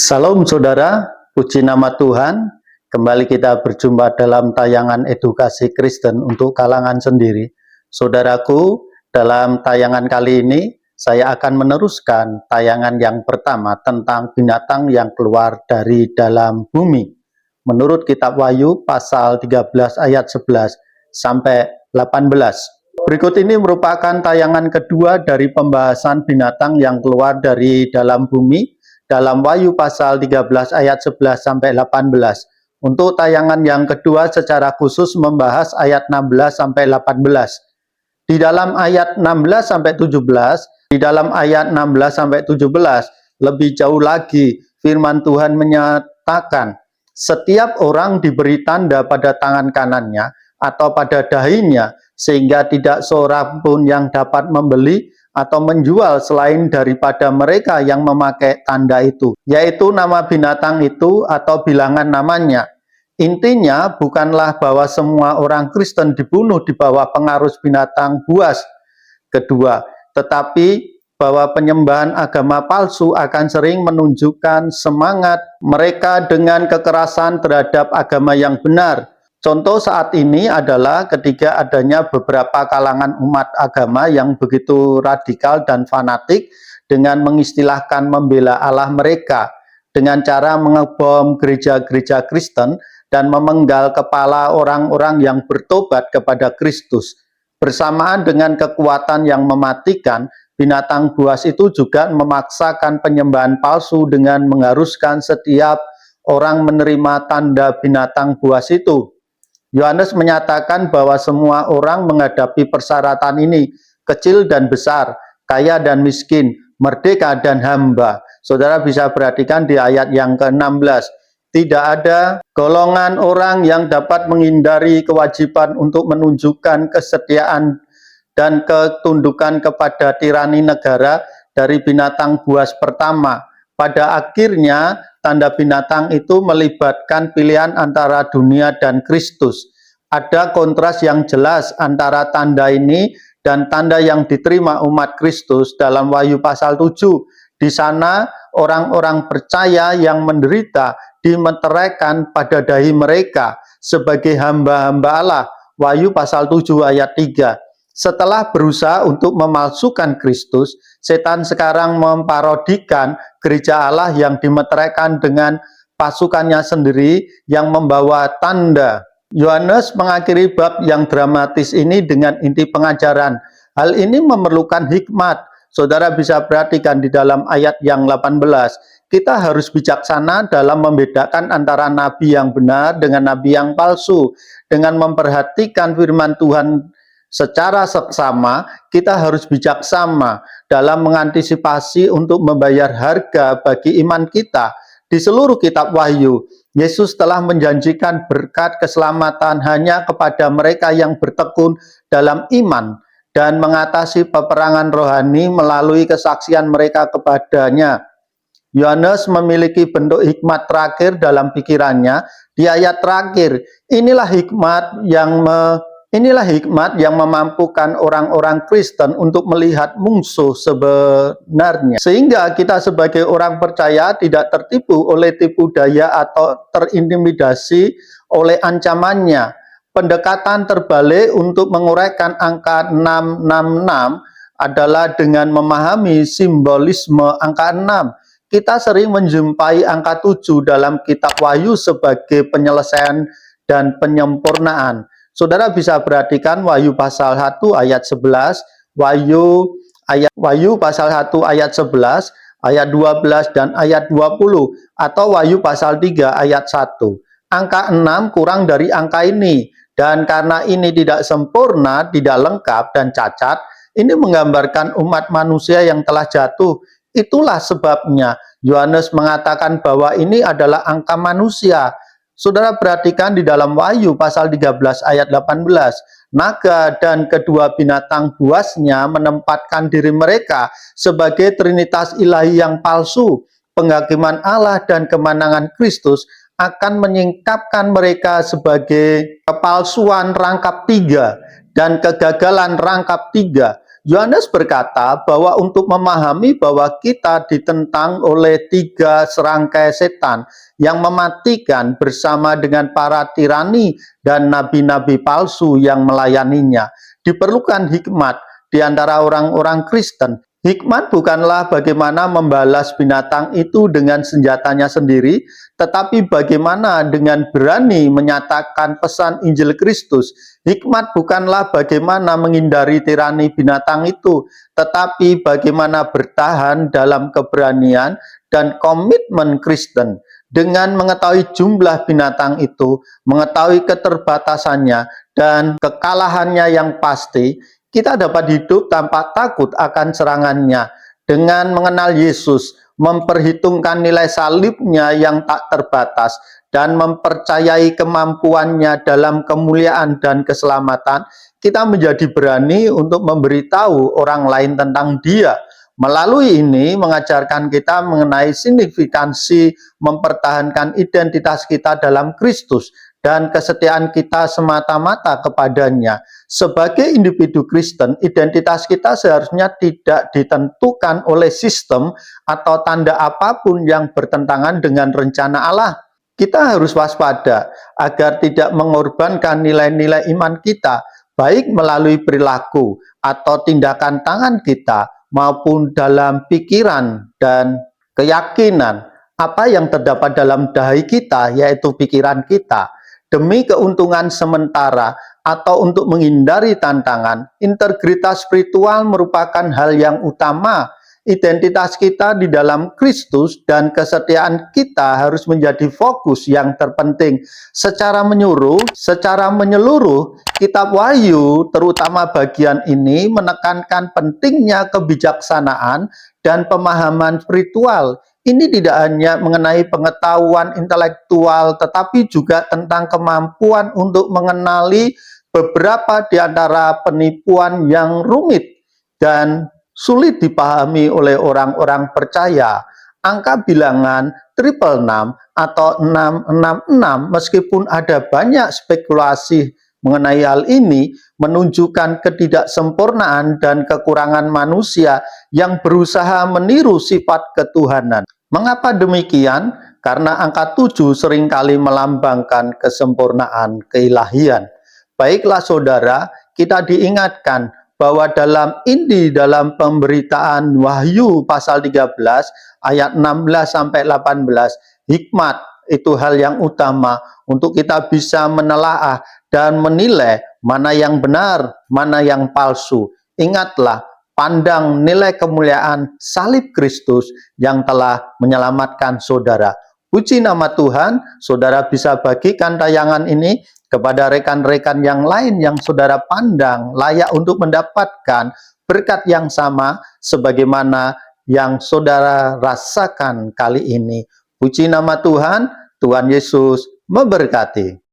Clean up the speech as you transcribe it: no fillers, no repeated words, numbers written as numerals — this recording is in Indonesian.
Salam saudara, puji nama Tuhan. Kembali kita berjumpa dalam tayangan edukasi Kristen untuk kalangan sendiri. Saudaraku, dalam tayangan kali ini saya akan meneruskan tayangan yang pertama tentang binatang yang keluar dari dalam bumi. Menurut kitab Wahyu pasal 13 ayat 11 sampai 18. Berikut ini merupakan tayangan kedua dari pembahasan binatang yang keluar dari dalam bumi dalam Wahyu pasal 13 ayat 11 sampai 18. Untuk tayangan yang kedua secara khusus membahas ayat 16 sampai 18. Di dalam ayat 16 sampai 17, lebih jauh lagi firman Tuhan menyatakan, setiap orang diberi tanda pada tangan kanannya atau pada dahinya, sehingga tidak seorang pun yang dapat membeli atau menjual selain daripada mereka yang memakai tanda itu, yaitu nama binatang itu atau bilangan namanya. Intinya bukanlah bahwa semua orang Kristen dibunuh di bawah pengaruh binatang buas kedua, tetapi bahwa penyembahan agama palsu akan sering menunjukkan semangat mereka dengan kekerasan terhadap agama yang benar. Contoh saat ini adalah ketika adanya beberapa kalangan umat agama yang begitu radikal dan fanatik dengan mengistilahkan membela Allah mereka dengan cara mengebom gereja-gereja Kristen dan memenggal kepala orang-orang yang bertobat kepada Kristus. Bersamaan dengan kekuatan yang mematikan, binatang buas itu juga memaksakan penyembahan palsu dengan mengharuskan setiap orang menerima tanda binatang buas itu. Yohanes menyatakan bahwa semua orang menghadapi persyaratan ini, kecil dan besar, kaya dan miskin, merdeka dan hamba. Saudara bisa perhatikan di ayat yang ke-16, tidak ada golongan orang yang dapat menghindari kewajiban untuk menunjukkan kesetiaan dan ketundukan kepada tirani negara dari binatang buas pertama. Pada akhirnya, tanda binatang itu melibatkan pilihan antara dunia dan Kristus. Ada kontras yang jelas antara tanda ini dan tanda yang diterima umat Kristus dalam Wahyu pasal 7. Di sana, orang-orang percaya yang menderita dimeteraikan pada dahi mereka sebagai hamba-hamba Allah. Wahyu pasal 7 ayat 3. Setelah berusaha untuk memalsukan Kristus, setan sekarang memparodikan gereja Allah yang dimeteraikan dengan pasukannya sendiri yang membawa tanda. Yohanes mengakhiri bab yang dramatis ini dengan inti pengajaran. Hal ini memerlukan hikmat. Saudara bisa perhatikan di dalam ayat yang 18. Kita harus bijaksana dalam membedakan antara nabi yang benar dengan nabi yang palsu. Dengan memperhatikan firman Tuhan secara seksama, kita harus bijaksana dalam mengantisipasi untuk membayar harga bagi iman kita. Di seluruh kitab Wahyu, Yesus telah menjanjikan berkat keselamatan hanya kepada mereka yang bertekun dalam iman dan mengatasi peperangan rohani melalui kesaksian mereka kepadanya. Yohanes memiliki bentuk hikmat terakhir dalam pikirannya di ayat terakhir. Inilah hikmat yang memampukan orang-orang Kristen untuk melihat musuh sebenarnya. Sehingga kita sebagai orang percaya tidak tertipu oleh tipu daya atau terintimidasi oleh ancamannya. Pendekatan terbalik untuk menguraikan angka 666 adalah dengan memahami simbolisme angka 6. Kita sering menjumpai angka 7 dalam kitab Wahyu sebagai penyelesaian dan penyempurnaan. Saudara bisa perhatikan Wahyu pasal 1 ayat 11, Wahyu pasal 1 ayat 11, ayat 12 dan ayat 20, atau Wahyu pasal 3 ayat 1. Angka 6 kurang dari angka ini, dan karena ini tidak sempurna, tidak lengkap dan cacat, ini menggambarkan umat manusia yang telah jatuh. Itulah sebabnya Yohanes mengatakan bahwa ini adalah angka manusia. Saudara perhatikan di dalam Wahyu pasal 13 ayat 18. Naga dan kedua binatang buasnya menempatkan diri mereka sebagai trinitas ilahi yang palsu. Penghakiman Allah dan kemenangan Kristus akan menyingkapkan mereka sebagai kepalsuan rangkap 3 dan kegagalan rangkap 3. Yohanes berkata bahwa untuk memahami bahwa kita ditentang oleh 3 serangkai setan yang mematikan bersama dengan para tirani dan nabi-nabi palsu yang melayaninya, diperlukan hikmat di antara orang-orang Kristen. Hikmat bukanlah bagaimana membalas binatang itu dengan senjatanya sendiri, tetapi bagaimana dengan berani menyatakan pesan Injil Kristus. Hikmat bukanlah bagaimana menghindari tirani binatang itu, tetapi bagaimana bertahan dalam keberanian dan komitmen Kristen. Dengan mengetahui jumlah binatang itu, mengetahui keterbatasannya, dan kekalahannya yang pasti, kita dapat hidup tanpa takut akan serangannya. Dengan mengenal Yesus, memperhitungkan nilai salibnya yang tak terbatas, dan mempercayai kemampuannya dalam kemuliaan dan keselamatan, kita menjadi berani untuk memberitahu orang lain tentang Dia. Melalui ini mengajarkan kita mengenai signifikansi mempertahankan identitas kita dalam Kristus dan kesetiaan kita semata-mata kepadanya. Sebagai individu Kristen, identitas kita seharusnya tidak ditentukan oleh sistem atau tanda apapun yang bertentangan dengan rencana Allah. Kita harus waspada agar tidak mengorbankan nilai-nilai iman kita, baik melalui perilaku atau tindakan tangan kita, maupun dalam pikiran dan keyakinan. Apa yang terdapat dalam dahi kita, yaitu pikiran kita, demi keuntungan sementara atau untuk menghindari tantangan. Integritas spiritual merupakan hal yang utama. Identitas kita di dalam Kristus dan kesetiaan kita harus menjadi fokus yang terpenting. Secara menyeluruh, kitab Wahyu, terutama bagian ini, menekankan pentingnya kebijaksanaan dan pemahaman spiritual. Ini tidak hanya mengenai pengetahuan intelektual, tetapi juga tentang kemampuan untuk mengenali beberapa di antara penipuan yang rumit dan sulit dipahami oleh orang-orang percaya. Angka bilangan 666 atau 666, meskipun ada banyak spekulasi mengenai hal ini, menunjukkan ketidaksempurnaan dan kekurangan manusia yang berusaha meniru sifat ketuhanan. Mengapa demikian? Karena angka 7 seringkali melambangkan kesempurnaan keilahian. Baiklah saudara, kita diingatkan bahwa dalam pemberitaan Wahyu pasal 13 ayat 16-18, hikmat itu hal yang utama untuk kita bisa menelaah dan menilai mana yang benar, mana yang palsu. Ingatlah, pandang nilai kemuliaan salib Kristus yang telah menyelamatkan saudara. Puji nama Tuhan, saudara bisa bagikan tayangan ini kepada rekan-rekan yang lain yang saudara pandang layak untuk mendapatkan berkat yang sama sebagaimana yang saudara rasakan kali ini. Puji nama Tuhan, Tuhan Yesus memberkati.